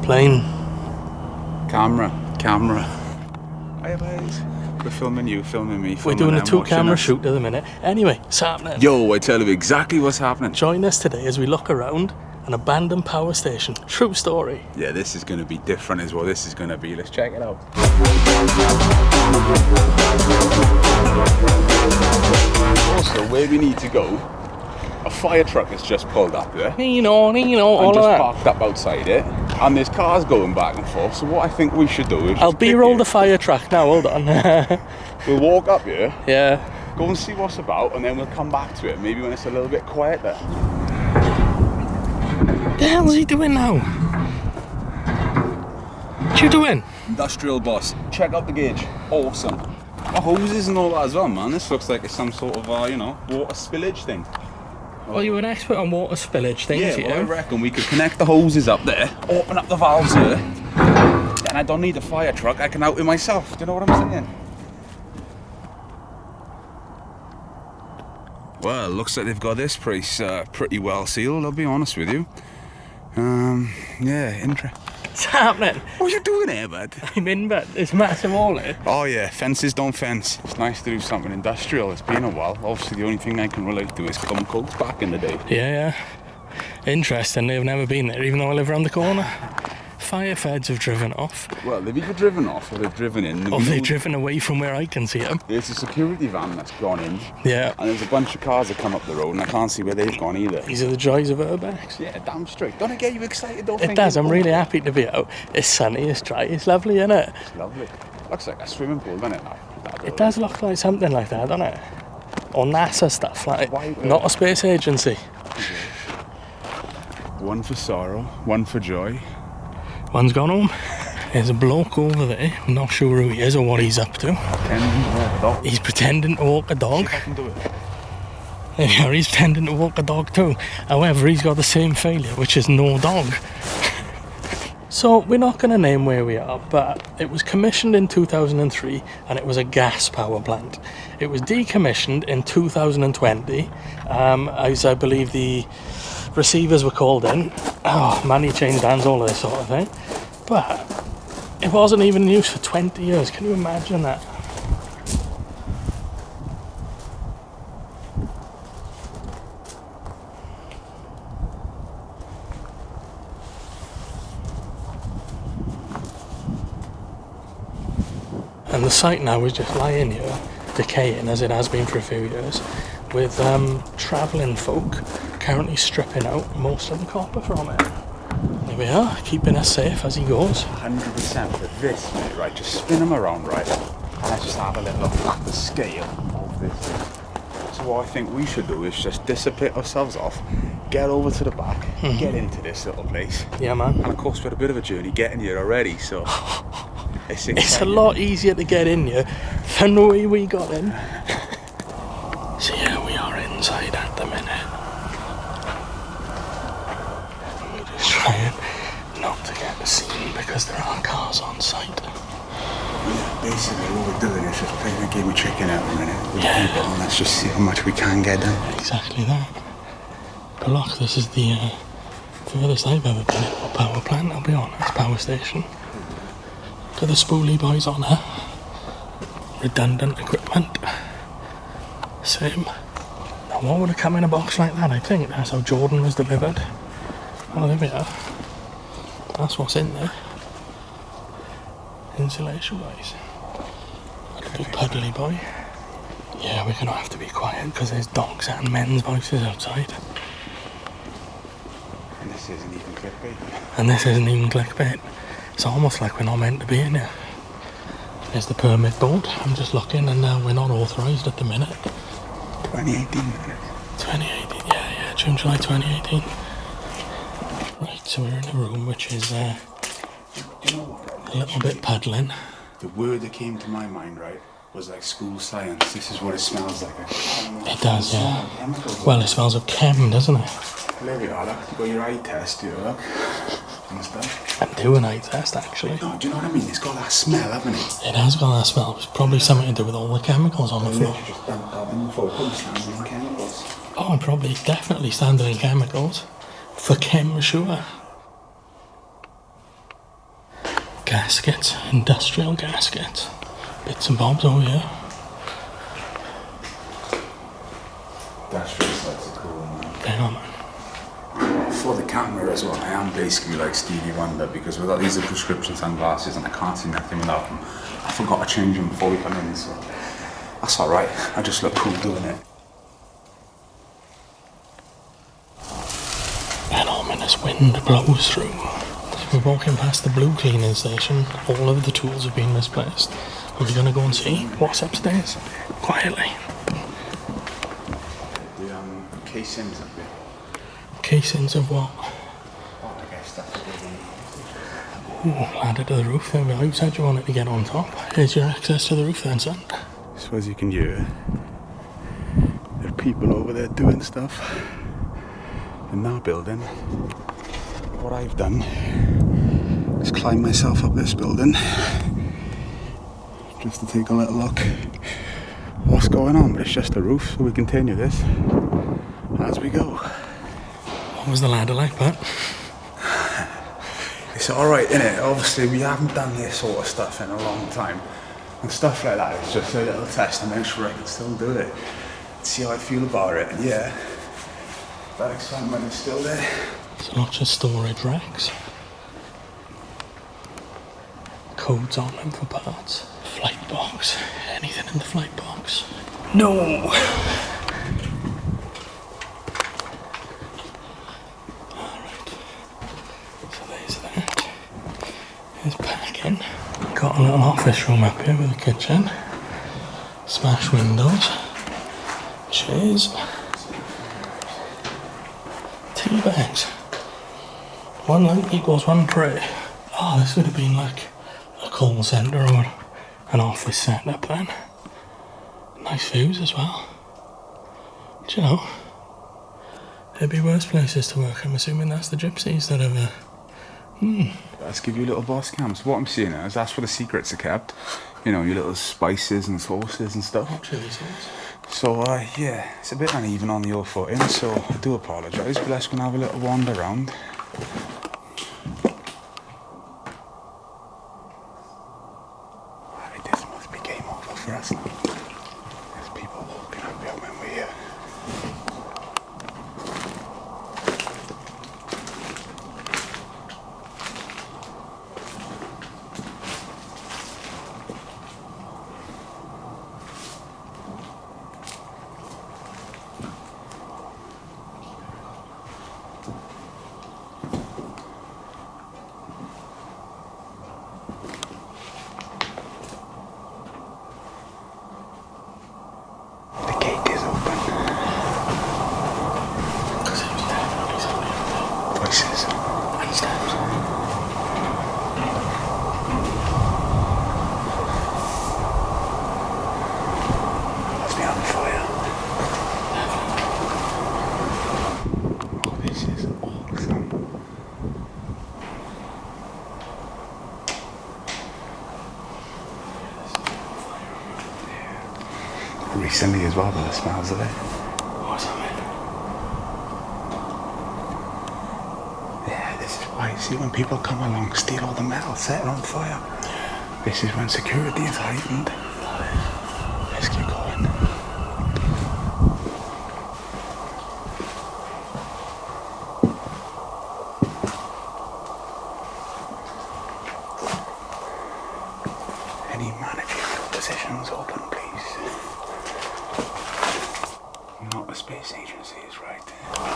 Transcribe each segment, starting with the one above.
Plane. Camera. Hey guys. We're filming you, filming me, We're doing a 2-camera shoot at the minute. Anyway, it's happening. Yo, I tell you exactly what's happening. Join us today as we look around an abandoned power station. True story. Yeah, this is going to be different as well. This is going to be. Let's check it out. Also, where we need to go, a fire truck has just pulled up there. All of that. Parked up outside it, and there's cars going back and forth. So what I think we should do is I'll B-roll the fire truck now. Hold on. We'll walk up here. Yeah. Go and see what's about, and then we'll come back to it. Maybe when it's a little bit quieter. What the hell is he doing now? What you doing? Industrial boss. Check out the gauge. Awesome. The hoses and all that as well, man. This looks like it's some sort of, water spillage thing. Well, you're an expert on water spillage things, yeah. Well, I reckon we could connect the hoses up there, open up the valves there, and I don't need a fire truck. I can out it myself. Do you know what I'm saying? Well, looks like they've got this place pretty well sealed, I'll be honest with you. Yeah, interesting. What's happening? What are you doing here, bud? I'm in bed. It's massive all here. Oh yeah, fences don't fence. It's nice to do something industrial. It's been a while. Obviously, the only thing I can relate to is cum coats back in the day. Yeah. Interestingly, I've never been there, even though I live around the corner. Fire feds have driven off. Well, they've either driven off or they've driven in. Or they've driven away from where I can see them. There's a security van that's gone in. Yeah. And there's a bunch of cars that come up the road and I can't see where they've gone either. These are the joys of urbex. Yeah, damn straight. Don't it get you excited though? It does. I'm really happy to be out. It's sunny, it's dry, it's lovely, isn't it? It's lovely. Looks like a swimming pool, doesn't it? It does look like something like that, doesn't it? Or NASA stuff, like not a space agency. One for sorrow, one for joy. One's gone home. There's a bloke over there. I'm not sure who he is or what he's up to. He's pretending to walk a dog. See if I can do it. Yeah, he's pretending to walk a dog too. However, he's got the same failure, which is no dog. So we're not going to name where we are, but it was commissioned in 2003 and it was a gas power plant. It was decommissioned in 2020 as I believe the receivers were called in. Oh, money changed hands, all of this sort of thing. But it wasn't even in use for 20 years. Can you imagine that? And the site now is just lying here, decaying as it has been for a few years, with travelling folk currently stripping out most of the copper from it. There we are, keeping us safe as he goes. 100% for this, mate, right? Just spin him around, right? Let's just have a little look at the scale of this thing. So what I think we should do is just dissipate ourselves off, get over to the back, get into this little place. Yeah, man. And of course, we're a bit of a journey getting here already, so it's a lot easier to get in here than the way we got in. So yeah, we are inside at the minute. We're just trying not to get seen because there are cars on site. Yeah, basically what we're doing is just playing a game of chicken at the minute with people, and let's just see how much we can get done. Exactly that. But look, this is the furthest I've ever been in a power plant, I'll be honest, power station. To the spoolie boys on her. Redundant equipment. Same. Now what would have come in a box like that? I think that's how Jordan was delivered. Oh, there we are. That's what's in there. Insulation wise. A big puddly boy. Yeah, we're gonna have to be quiet because there's dogs and men's voices outside. And this isn't even clickbait. It's almost like we're not meant to be in here. There's the permit board. I'm just looking and we're not authorised at the minute. 2018. 2018, yeah, June, July 2018. Right, so we're in a room which is a little bit puddling. The word that came to my mind, right, was like school science. This is what it smells like. It does, yeah. Well, it smells of chem, doesn't it? There we are, look. You got your eye test here, look. I'm doing an eye test, actually. No, do you know what I mean? It's got that smell, hasn't it? It has got that smell. It's probably something to do with all the chemicals on the floor. Just dumped that in before. Probably standing in chemicals. Oh, probably definitely standing in chemicals. For chem, sure. gaskets, industrial gaskets. Bits and bobs over here. Industrial sites are cool, man. They are, man. For the camera as well, I am basically like Stevie Wonder because without these are prescription sunglasses and I can't see nothing without them. I forgot to change them before we come in, so that's alright. I just look cool doing it. An ominous wind blows through. We're walking past the blue cleaning station. All of the tools have been misplaced. Are we going to go and see what's upstairs? Quietly. The casings up there. Casings of what? Oh, I guess that's Ooh, ladder to the roof. There we are. You said you wanted to get on top. Here's your access to the roof then, son. So as you can hear, there are people over there doing stuff in that building. What I've done is climb myself up this building just to take a little look what's going on, but it's just a roof, so we continue this as we go. What was the ladder like, Pat? It's alright, innit? Obviously we haven't done this sort of stuff in a long time, and stuff like that is just a little test to make sure I can still do it, see how I feel about it. And yeah, that excitement is still there. It's not just storage racks. Codes on them for parts. Flight box. Anything in the flight box? No! Alright. So there's that. There's packing. Got a little office room up here with a kitchen. Smash windows. Chairs. Tea bags. One light equals one tray. Oh, this would have been like a call centre or an office setup then. Nice views as well. Do you know, there'd be worse places to work. I'm assuming that's the gypsies that have... Let's give you little boss cams. What I'm seeing is that's where the secrets are kept. You know, your little spices and sauces and stuff. Chili sauce. So, yeah, it's a bit uneven on the old footing, so I do apologise, but let's go and have a little wander around. Right, this must be game over for us now. There's people walking up here when we're here. Recently as well, by the smells of it. What's that mean? Yeah, this is why, see, when people come along, steal all the metal, set it on fire. This is when security is heightened. Let's keep going. Any managerial positions open, please. Not the space agency is right.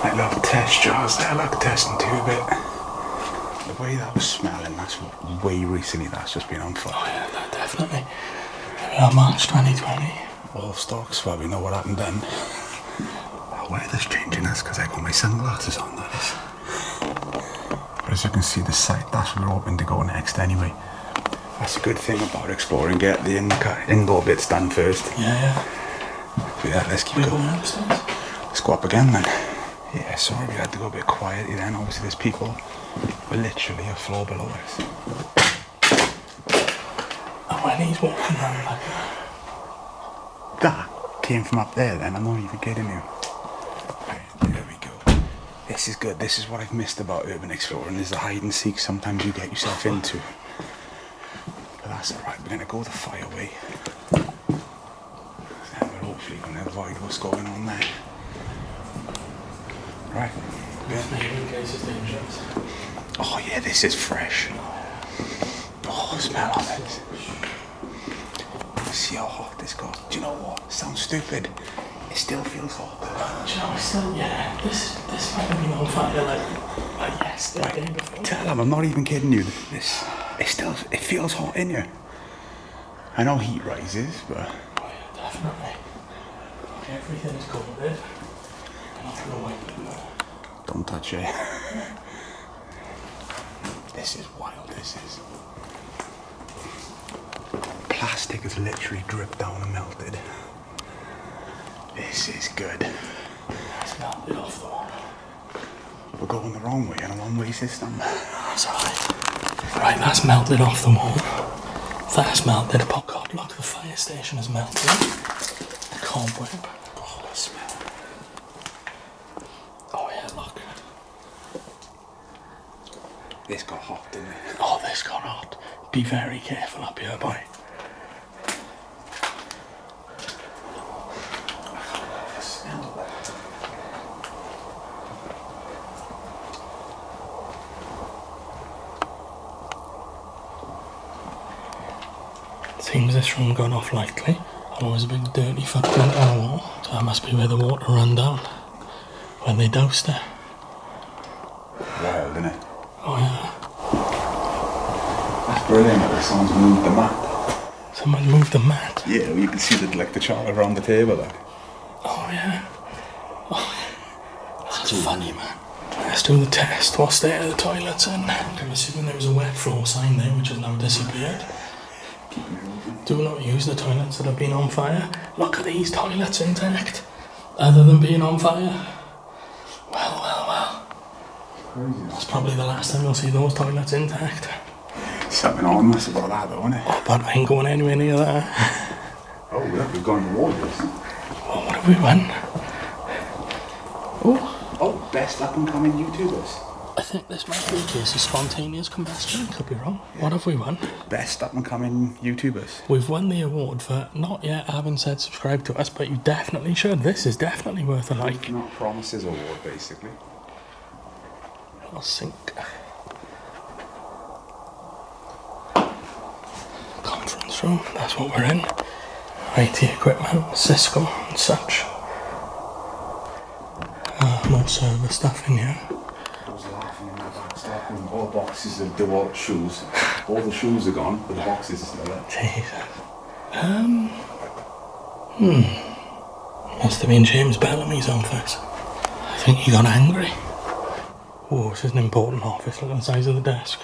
Like little test jars there, like testing tube it. The way that was smelling, that's way recently that's just been on fire. Oh yeah, that definitely. We are March 2020. All stocks, well, we know what happened then. Oh, weather's changing us because I got my sunglasses on, that is. But as you can see, the site, that's where we're hoping to go next anyway. That's a good thing about exploring, get the indoor bits done first. Yeah. But yeah, let's keep We're going. going upstairs. Let's go up again then. Yeah, sorry we had to go a bit quietly then. Obviously there's people literally a floor below us. And when he's walking around like that. That came from up there then, I'm not even kidding you. Right, there we go. This is good. This is what I've missed about urban exploring, is the hide and seek sometimes you get yourself into. That's alright, we're gonna go the fire way. Then we're hopefully gonna avoid what's going on there. Right. In case it's dangerous. Oh yeah, this is fresh. Oh, smell of it. See how hot this got. Do you know what? Sounds stupid. It still feels hot. Do you know, it's still, yeah, this might have been on fire like yesterday, day before. Tell him, I'm not even kidding you. It feels hot in here. I know heat rises, but... Oh yeah, definitely. Everything is covered. I'm not going to wipe it. Don't touch it. This is wild, this is. Plastic has literally dripped down and melted. This is good. It's melted off the wall. We're going the wrong way in a one-way system. That's alright. Right, that's melted off the wall. That's melted. Oh God, look, the fire station is melted. The cobweb. Oh, the smell. Oh yeah, look. This got hot, didn't it? Oh, this got hot. Be very careful up here, boy. Seems this room got off lightly. Oh, there's a big dirty footprint on the wall. So that must be where the water ran down. When they doused it. Wild, isn't it? Oh yeah. That's brilliant that someone's moved the mat. Someone moved the mat. Yeah, well, you can see the chart around the table there. Oh yeah. Oh, that's funny, man. Let's do the test. What state are the toilets in? I'm assuming there was a wet floor sign there, which has now disappeared. Do not use the toilets that have been on fire. Look at these toilets intact, other than being on fire. Well. Crazy. That's probably the last time you'll see those toilets intact. Something ominous about that, though, isn't it? Oh, but I ain't going anywhere near that. Oh, look, we've gone to waters. Oh, what have we won? Oh, best up-and-coming YouTubers. I think this might be a case of spontaneous combustion. Could be wrong. Yeah. What have we won? Best up-and-coming YouTubers. We've won the award for not yet having said subscribe to us, but you definitely should. This is definitely worth a like. Not Promises award, basically. I'll sink. Conference room, that's what we're in. IT equipment, Cisco and such. More server stuff in here. I was laughing in that back stock room. All boxes of DeWalt shoes. All the shoes are gone, but the boxes are still there. Jesus. Must have been James Bellamy's office. I think he got angry. Oh, this is an important office. Look at the size of the desk.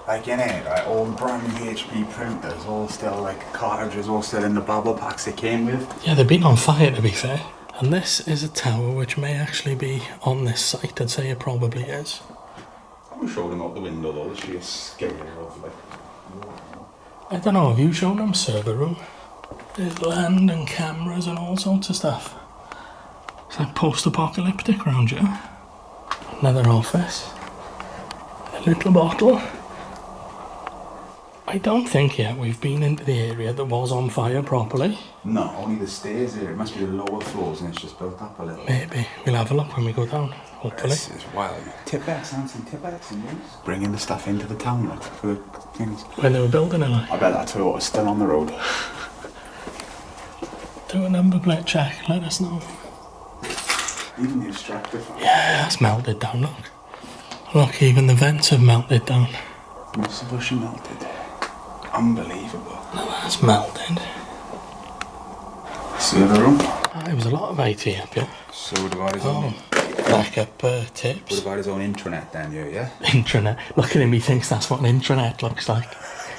Like in it, right, all brand new HP printers, all still like cartridges, all still in the bubble packs they came with. Yeah, they've been on fire, to be fair. And this is a tower which may actually be on this site. I'd say it probably is. We showed them out the window though, the sheer scale of like. I don't know, have you shown them server room? There's land and cameras and all sorts of stuff. It's like post-apocalyptic around here. Another office. A little bottle. I don't think yet we've been into the area that was on fire properly. No, only the stairs here. It must be the lower floors and it's just built up a little. Maybe. We'll have a look when we go down, hopefully. This is wild. Tip-backs, Anson, tip-backs and things. Bringing the stuff into the town, like, for things. When they were building it, like. I bet that Toyota's still on the road. Do a number plate check, let us know. Even the extractor fan. Yeah, that's melted down, look. Look, even the vents have melted down. Mitsubishi melted. Unbelievable. No, that's melted. Server room. There was a lot of IT up here. So would have had his own. Backup tips. Would have had his own intranet down here, yeah? Intranet. Look at him, he thinks that's what an intranet looks like.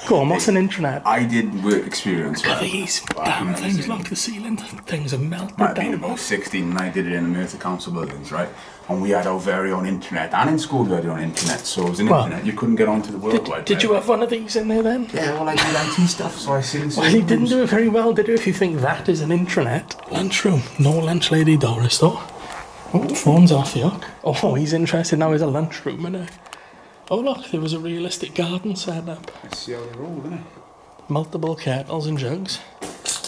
Go on, what's an intranet? I did work experience. Look at these damn things. Look, the ceiling things are melted Might have down. been about 16 and I did it in the Merthyr Council buildings, right? And we had our very own internet. And in school we had our own internet, so it was an internet. You couldn't get onto the World Wide Web. Did you have one of these in there then? Yeah, well, I did IT stuff, so I see. Well, you didn't do it very well, did you, if you think that is an intranet? Lunchroom. No lunch lady Doris, though. Oh, the phone's off, yuck. Oh, he's interested now. There's a lunchroom in it. Oh, look, there was a realistic garden set up. Let's see how they roll, innit? Multiple kettles and jugs.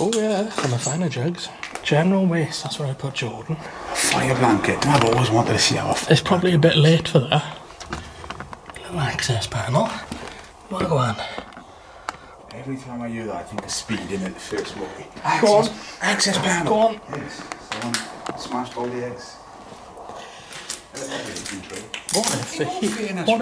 Oh, yeah, some of the finer jugs. General waste, that's where I put Jordan. Fire blanket. I've always wanted to see how It's probably a bit late for that. Little access panel. Wagwan. Every time I hear that, I think of speeding at the first movie. Go on. Access panel. Go on. Eggs. Someone smashed all the eggs. What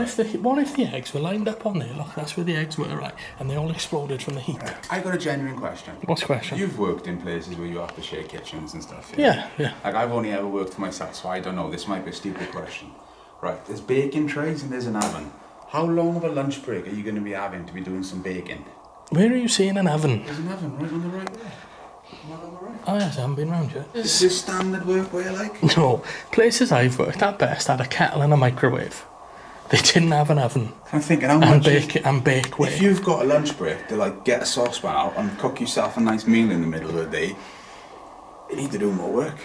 if the eggs were lined up on there? Look, that's where the eggs were, right? And they all exploded from the heat. I got a genuine question. What's the question? You've worked in places where you have to share kitchens and stuff. Yeah. Like I've only ever worked for myself, so I don't know. This might be a stupid question. Right, there's baking trays and there's an oven. How long of a lunch break are you going to be having to be doing some baking? Where are you seeing an oven? There's an oven right on the right there. Not on the right. Oh yes, I haven't been round yet. Is this standard work where you like? No, places I've worked at best had a kettle and a microwave. They didn't have an oven. I'm thinking how much bake way. If you've got a lunch break to like get a saucepan out and cook yourself a nice meal in the middle of the day, you need to do more work.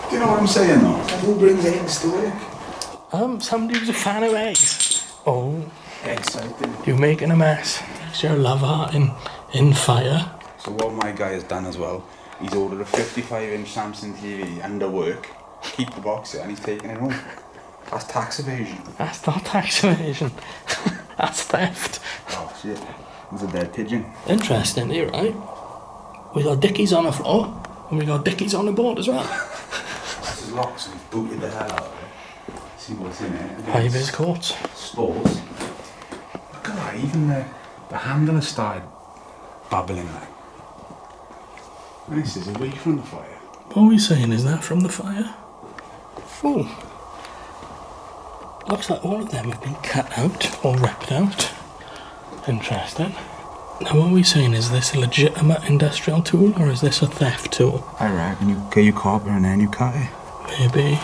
Do you know what I'm saying though? Who brings eggs to work? Somebody who's a fan of eggs. Oh, Exciting. you're making a mess. It's your love heart in fire. So what my guy has done as well, he's ordered a 55-inch Samsung TV under work, keep the box there, and he's taking it home. That's tax evasion. That's not tax evasion. That's theft. Oh shit, there's a dead pigeon. Interesting, here, right? We got dickies on the floor, and we got dickies on the board as well. That's his locks, and he's booted the hell out of it. See what's in it. High-vis coats. Stores. Look at that, even the handle has started babbling like. And this is away from the fire. What are we saying? Is that from the fire? Oh. Looks like all of them have been cut out or ripped out. Interesting. Now what are we saying? Is this a legitimate industrial tool or is this a theft tool? I reckon you get your copper and then you cut it. Maybe.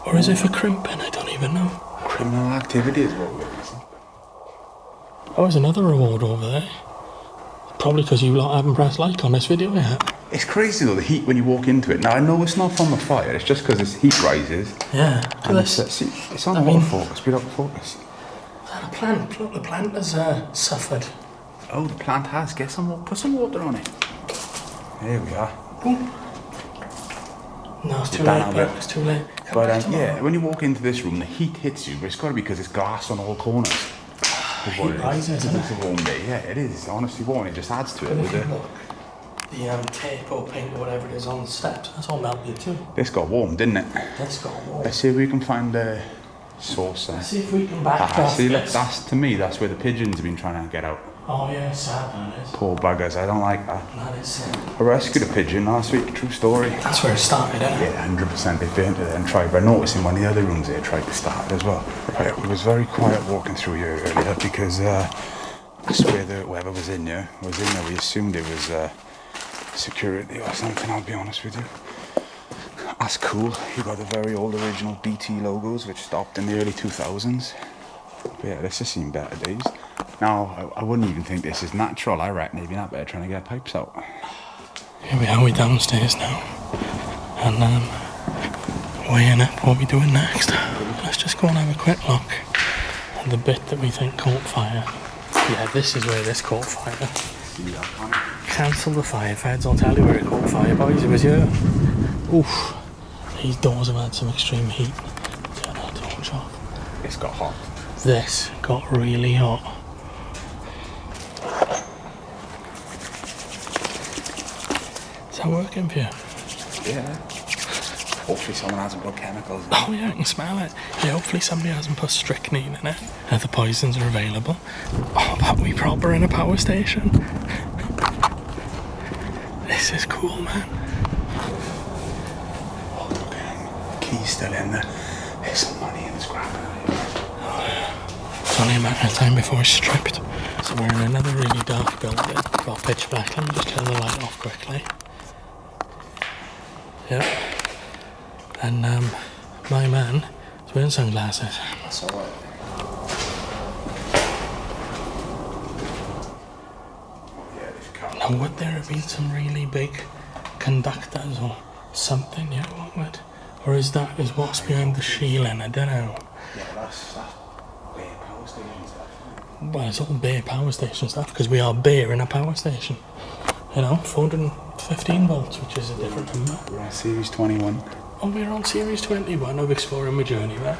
Or is it for crimping? I don't even know. Criminal activity is what we're using. Oh, there's another reward over there. Probably because you lot haven't pressed like on this video yet. It's crazy though, the heat when you walk into it. Now I know it's not from the fire, it's just because this heat rises. Yeah. And it's on autofocus, speed up the focus. Is that a plant? Look, the plant has suffered. Oh, the plant has. Get some water, put some water on it. There we are. Ooh. No, it's too late, but it's too late. But yeah, when you walk into this room, the heat hits you, but it's got to be because it's glass on all corners. Heat rises, isn't it? It's a warm day, yeah, it is. It's honestly warm, it just adds to it. Look, the tape or paint or whatever it is on the steps, that's all melted too. This got warm, didn't it? This got warm. Let's see if we can find the source there. Let's see if we can backtrack See, this. that's, to me, that's where the pigeons have been trying to get out. Oh yeah, sad that is. Poor buggers, I don't like that. That is sad. I rescued a pigeon last week, true story. That's where it started, isn't it? Yeah, 100% they burnt it and tried. But I noticed in one of the other rooms they tried to start it as well. Right, it was very quiet walking through here earlier because I swear that whoever was in there, we assumed it was security or something, I'll be honest with you. That's cool. You got the very old original BT logos which stopped in the early 2000s. But yeah, this has seen better days. Now, I wouldn't even think this is natural. I reckon they'd be not better trying to get pipes out. Here we are, we're downstairs now. And weighing up what we're doing next. Let's just go and have a quick look at the bit that we think caught fire. Yeah, this is where this caught fire. See that one? Cancel the fire feds, I'll tell you where it caught fire, boys. It was here. Oof. These doors have had some extreme heat. Turn that torch off. It's got hot. This got really hot. Is that working for you? Yeah. Hopefully someone hasn't put chemicals in. Oh yeah, I can smell it. Yeah, hopefully somebody hasn't put strychnine in it. The poisons are available. Oh, but we proper in a power station. This is cool, man. Oh, look at him. Key's still in there. There's some money in the scrap. Oh yeah. It's only a matter of time before it's stripped. So we're in another really dark building. Got pitch black. Let me just turn the light off quickly. Yep. And my man is wearing sunglasses. That's alright. Yeah, they've cut. Now would there have been some really big conductors or something? Yeah, what would Or is what's behind the ceiling? I don't know. Yeah, that's bare power station stuff. Well, it's all bare power station stuff because we are bare in a power station. You know, 415 volts, which is a different number. We're on series 21. Oh, we're on series 21 of Exploring My Journey, right?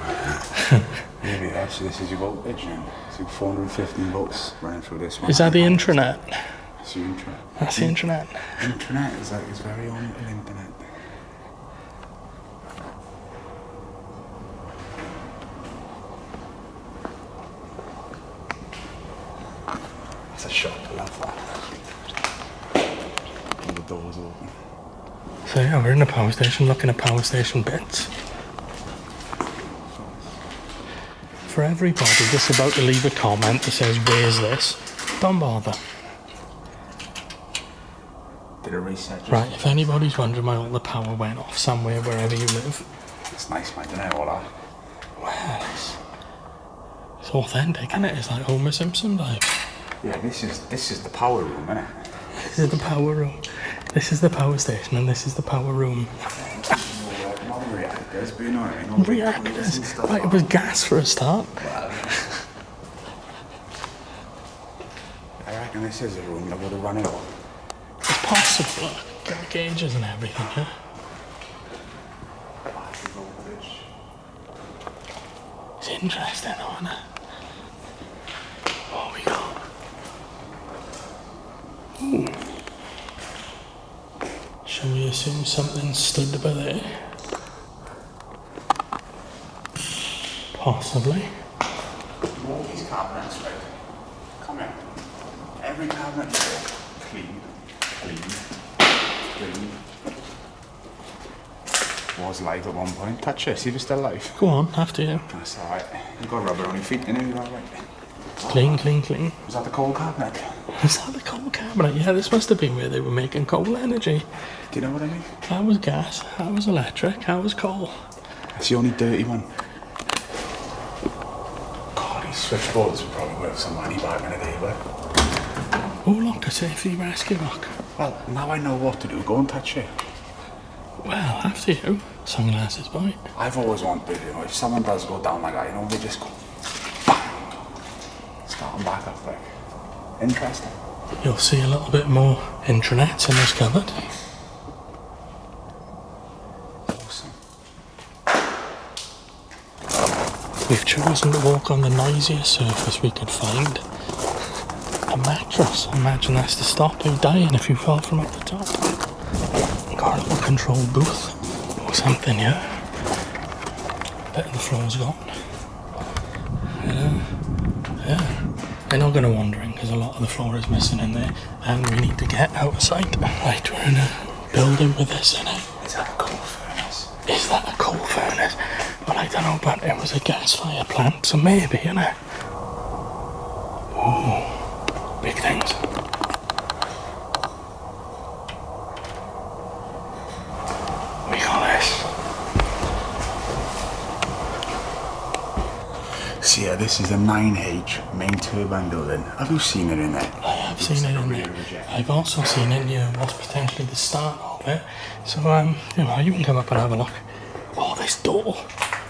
Maybe actually this is your voltage then. So 415 volts running through this one. Is that the intranet? That's your intranet. That's the intranet. Intranet is like its very own little internet. That's a shot, I love that. All the doors open. So yeah, we're in a power station looking at power station bits. For everybody that's about to leave a comment that says, where's this? Don't bother. Did it reset? Right, if anybody's wondering why all the power went off somewhere, wherever you live. It's nice, mate, don't know all that. Well, it's authentic, isn't it? It's like Homer Simpson vibe. Yeah, this is the power room, isn't it? This is the power room. This is the power station and this is the power room. Not reactors, but you know what I mean? Reactors. Right, it was gas for a start. I reckon this is a room that would have run it all. It's possible. Got gauges and everything, yeah? It's interesting, isn't it? What we got? Ooh. Shall we assume something stood by there? Possibly. All these cabinets, right? Come in. Every cabinet is clean. Was live at one point. Touch it, see if it's still live. Go on, after you. That's alright. You've got rubber on your feet, innit? You're alright. Clean, clean, clean. Was that the coal cabinet? Is that the coal cabinet? Yeah, this must have been where they were making coal energy. Do you know what I mean? That was gas, that was electric, that was coal. It's the only dirty one. God, these switchboards were probably worth some money back in the day, but... Oh look, a safety rescue lock. Well, now I know what to do. Go and touch it. Well, after you. Sunglasses, boy. I've always wanted, you know, if someone does go down like that, you know, they just go bang, start them back up, like. Interesting. You'll see a little bit more intranets in this cupboard. Awesome. We've chosen to walk on the noisiest surface we could find. A mattress. Imagine that's to stop you dying if you fall from up the top. Got a little control booth or something, yeah. Bit of the floor's gone. Yeah. They're not going to wandering because a lot of the floor is missing in there and we need to get outside. Right, we're in a building with this in it. Is that a coal furnace? Is that a coal furnace? Well, I don't know, but it was a gas fire plant, so maybe, you know. Ooh, big things. We got this. So yeah, this is a 9H main turbine building. Have you seen it in there? I have seen it in there. I've also seen in here what's potentially the start of it. So, you know, you can come up and have a look. Oh, this door.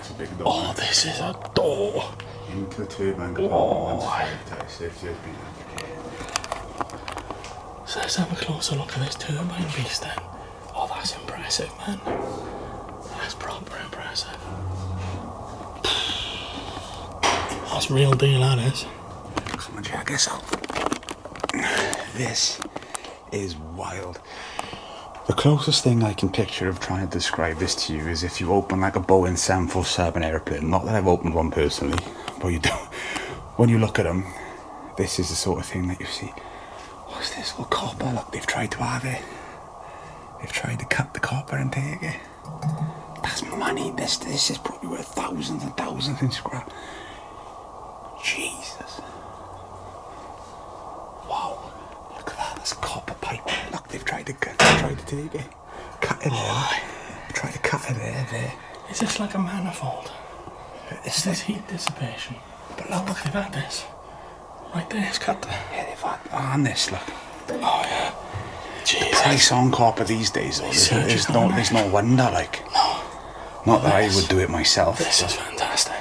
It's a big door. Oh, this is a door. Into the turbine. Oh. So let's have a closer look at this turbine beast then. Oh, that's impressive, man. That's proper impressive. That's real deal, that is. Come on, check this out. This is wild. The closest thing I can picture of trying to describe this to you is if you open like a Boeing 747 airplane. Not that I've opened one personally, but you do. When you look at them, this is the sort of thing that you see. What's this little copper? Look, they've tried to have it. They've tried to cut the copper and take it. That's money. This is probably worth thousands and thousands in scrap. Jesus. Wow. Look at that. That's copper pipe. Look, they've tried to take it. Cut it there. Tried to cut it there. Is this like a manifold? Is this heat dissipation? But Look, they've had this. Right there, it's cut. Yeah, they've had on this, look. Oh, yeah. Jesus. Price on copper these days, though. There's no wonder, like. No. Not that I would do it myself. This is fantastic.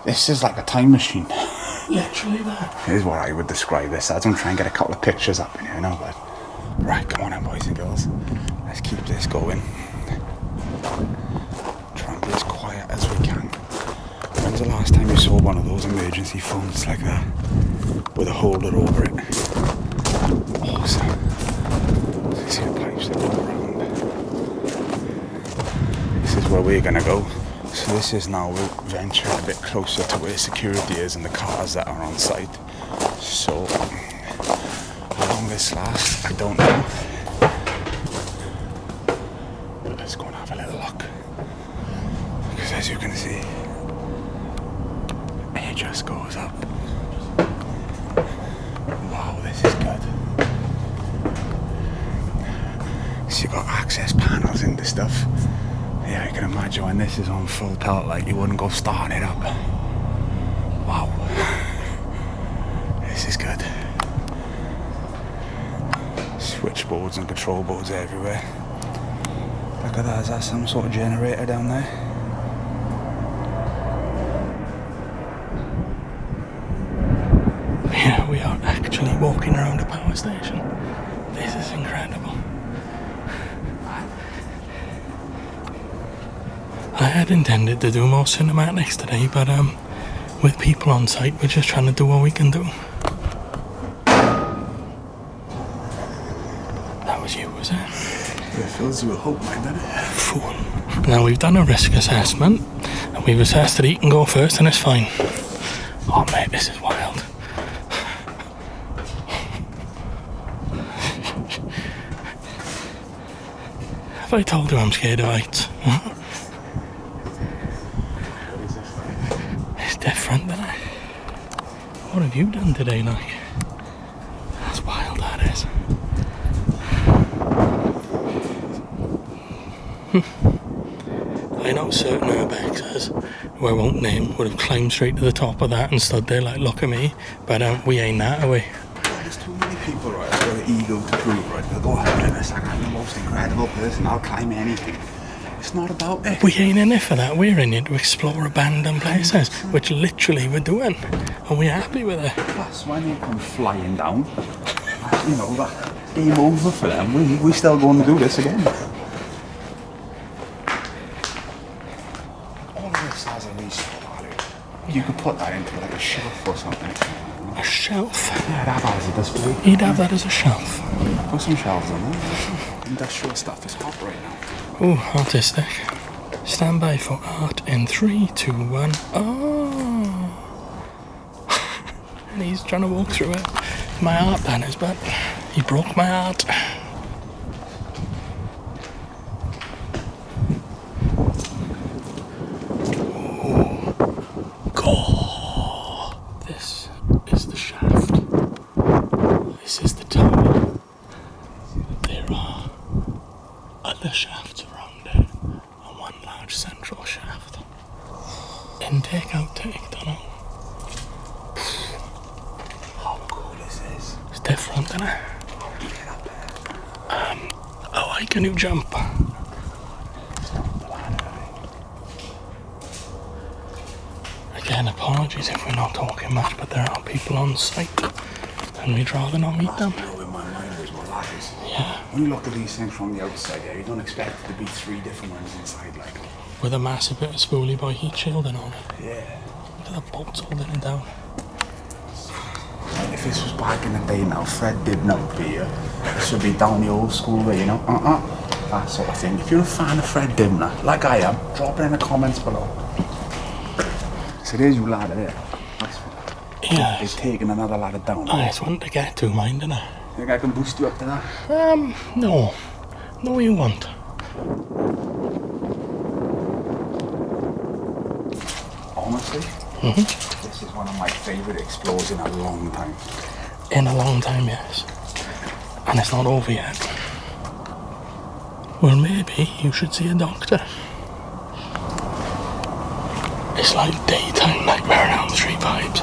This is like a time machine. Literally that. Here's what I would describe this as. I'm trying to get a couple of pictures up in here, you know, but... Right, come on then, boys and girls. Let's keep this going. Try and be as quiet as we can. When's the last time you saw one of those emergency phones like that? With a holder over it? Awesome. See the pipes that go around. This is where we're gonna go. So this is now, we'll venture a bit closer to where security is and the cars that are on site. So, how long this lasts, I don't know. But let's go and have a little look. Because as you can see, it just goes up. Wow, this is good. So you've got access panels into stuff. Yeah, I can imagine when this is on full tilt, like you wouldn't go starting it up. Wow. This is good. Switchboards and control boards everywhere. Look at that, is that some sort of generator down there? Yeah, we are actually walking around a power station. This is incredible. I had intended to do more cinematics today, but with people on site, we're just trying to do what we can do. That was you, was it? Yeah, it fills you with hope, man, doesn't it? Fool. Now we've done a risk assessment, and we've assessed that he can go first, and it's fine. Oh mate, this is wild. Have I told you I'm scared of heights? It's different, isn't it? What have you done today, like? That's wild, that is. I know certain urbexers, who I won't name, would have climbed straight to the top of that and stood there like, look at me, but we ain't that, are we? There's too many people, right, that's got an ego to prove, right? They'll go out and it's like, I'm the most incredible person, I'll climb anything. It's not about it. We ain't in it for that, we're in it to explore abandoned places, which literally we're doing, and we're happy with it. Plus, when they come flying down, you know, that game over for them, we still going to do this again. All of this has a resale value. You could put that into like a shelf or something. A shelf? Yeah, that has a display. You'd have that as a shelf. Put some shelves on there. Industrial stuff is hot right now. Oh, artistic. Stand by for art in 3, 2, 1. Oh! And he's trying to walk through it. My art, that is, but he broke my art. Oh, God. This is the shaft. This is the tower. There are other shafts around it, and one large central shaft. Intake, outtake, don't know. How cool is this? It's different, isn't it? Get up there. Oh, I can you jump? Again, apologies if we're not talking much, but there are people on site, and we'd rather not meet them. Blowing my mind is what that is. Yeah. When you look at these things from the outside, yeah, you don't expect it to be 3 different ones inside, like. With a massive bit of spoolie boy heat shielding on it. Yeah. Look at the bolts holding it down. If this was back in the day now, Fred Dibner would be here. This would be down the old school way, you know? That sort of thing. If you're a fan of Fred Dibner, like I am, drop it in the comments below. So there's you ladder there. That's Yeah. It's taking another ladder down. Oh, it's one to get to, mind, innit? Think I can boost you up to that? No. No, you won't. Honestly, this is one of my favourite explores in a long time. In a long time, yes. And it's not over yet. Well, maybe you should see a doctor. It's like daytime Nightmare on Elm Street vibes.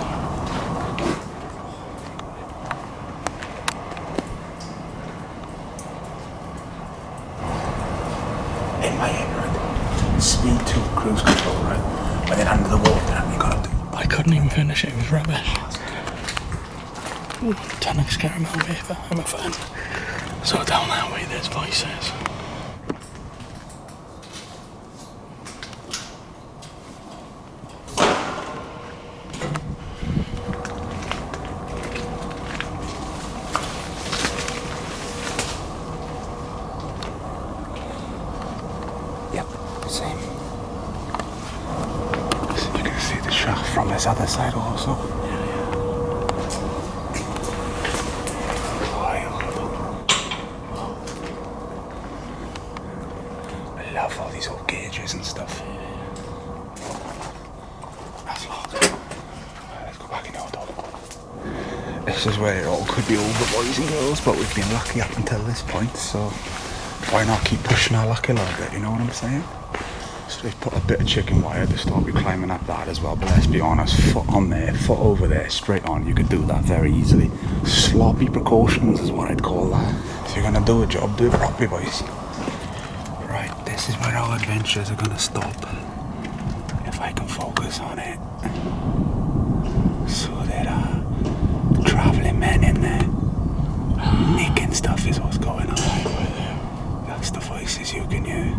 In my head, right? speed 2 cruise control, right? And then under the water, you gotta do. I couldn't even finish it. It was rubbish. Ooh, Tunnock's caramel wafer. I'm a fan. So down that way, there's voices. Same. So you can see the shaft from this other side also. Wild. I love all these old gauges and stuff. That's locked. Let's go back in the auto. This is where it all could be all the boys and girls, but we've been lucky up until this point, so why not keep pushing our luck a little bit, you know what I'm saying? So they've put a bit of chicken wire to stop you climbing up that as well, but let's be honest, foot on there, foot over there, straight on, you could do that very easily. Sloppy precautions is what I'd call that. If you're gonna do a job, do it properly, boys. Right, this is where our adventures are gonna stop. If I can focus on it. So there are travelling men in there. Nicking stuff is what's going on. That's the voices you can hear.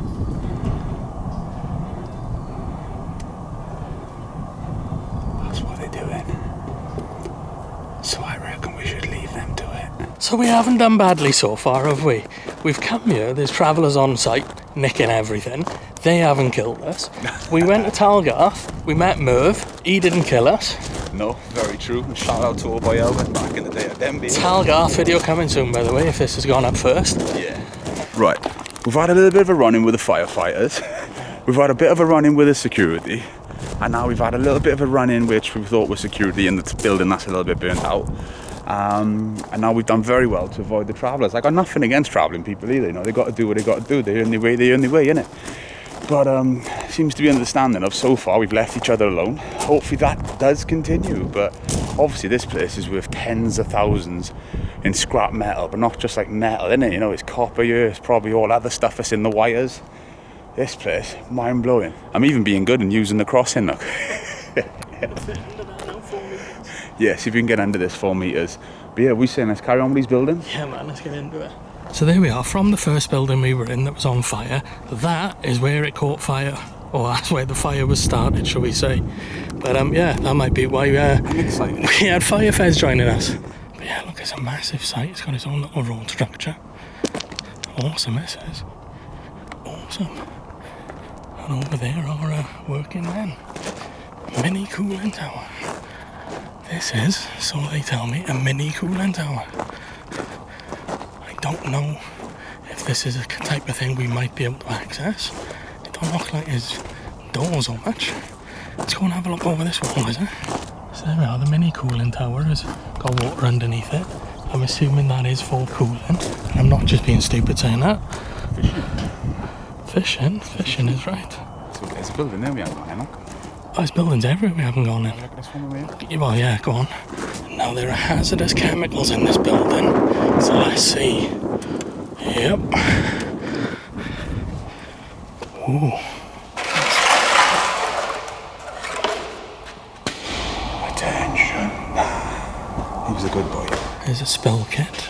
So I reckon we should leave them to it. So we haven't done badly so far, have we? We've come here, there's travellers on site, nicking everything. They haven't killed us. We went to Talgarth, we met Merv, he didn't kill us. No, very true. Shout out to old boy Albert back in the day at Denby. Talgarth video coming soon, by the way, if this has gone up first. Yeah. Right, we've had a little bit of a run-in with the firefighters. We've had a bit of a run-in with the security. And now we've had a little bit of a run-in which we thought was security in the building that's a little bit burnt out. And now we've done very well to avoid the travellers. I got nothing against travelling people either, you know, they got to do what they got to do. They earn their way, innit? But seems to be understanding of so far we've left each other alone. Hopefully that does continue, but obviously this place is worth tens of thousands in scrap metal, but not just like metal, innit? You know, it's copper here, it's probably all other stuff that's in the wires. This place, mind-blowing. I'm even being good and using the crossing, look. Yeah, see if we can get under this 4 meters. But yeah, we're saying let's carry on with these buildings. Yeah man, let's get into it. So there we are, from the first building we were in that was on fire, that is where it caught fire. Or that's where the fire was started, shall we say. But yeah, that might be why I'm excited. We had Firefez joining us. But yeah, look, it's a massive site. It's got its own little road structure. Awesome, this is. Awesome. And over there are working men. Mini cooling tower. This is, so they tell me, a mini cooling tower. I don't know if this is a type of thing we might be able to access. It don't look like there's doors or much. Let's go and have a look over this wall, is it? So there we are, the mini cooling tower has got water underneath it. I'm assuming that is for cooling. And I'm not just being stupid saying that. Fishing is right. So there's a building there we haven't gone in, look. Oh, there's buildings everywhere we haven't gone in. Look at this one over here. Well, yeah, go on. Now there are hazardous chemicals in this building. So let's see. Yep. Ooh. Attention. He was a good boy. There's a spill kit.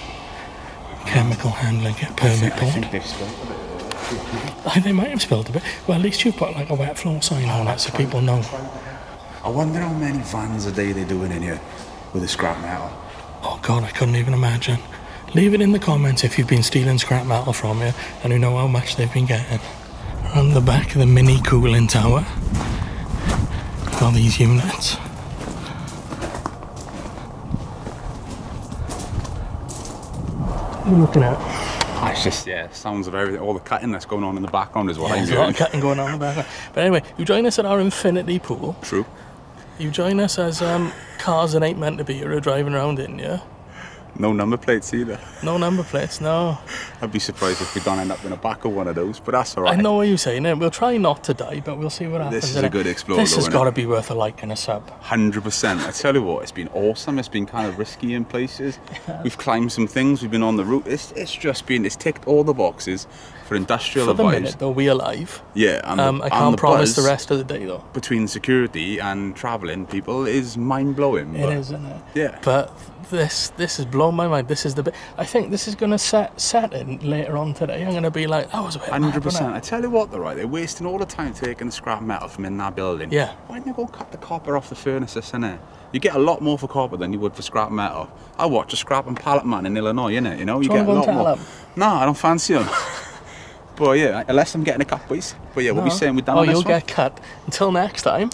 Chemical handling kit, permit I board. think they've spilled a bit. They might have spilled a bit. Well, at least you've put like a wet floor sign on it so people know. I wonder how many vans a day they're doing in here with the scrap metal. Oh God, I couldn't even imagine. Leave it in the comments if you've been stealing scrap metal from here and you know how much they've been getting. Around the back of the mini cooling tower, got these units. What are you looking at? It's just, yeah, sounds of everything, all the cutting that's going on in the background is what I'm There's a lot doing. of cutting going on in the background. But anyway, you join us at our infinity pool. True. You join us as cars that ain't meant to be here are driving around in, yeah? No number plates either. No number plates, no. I'd be surprised if we don't end up in the back of one of those, but that's alright. I know what you're saying. We'll try not to die, but we'll see what happens. This is a good Explorer. This has got to be worth a like and a sub. 100%. I tell you what, it's been awesome. It's been kind of risky in places. We've climbed some things. We've been on the route. It's ticked all the boxes for industrial For the vibes. minute, though, we alive. Yeah, and I can't promise the buzz rest of the day, though. between security and travelling people is mind blowing. It is, isn't it? Yeah. But this has blown my mind. This is the bit. I think this is going to set in later on today. I'm going to be like, that was a bit mad, 100%. wasn't I it? tell you what, though, right? They're wasting all the time taking the scrap metal from in that building. Yeah. Why don't you go cut the copper off the furnaces in there? You get a lot more for copper than you would for scrap metal. I watch a scrap and pallet man in Illinois, innit? You know, you Do you get a wanna lot go and more. tell 'em? No, I don't fancy them. But yeah, unless I'm getting a cut, boys. But yeah, we'll be saying we're done Oh, on this you'll one. get cut. Until next time.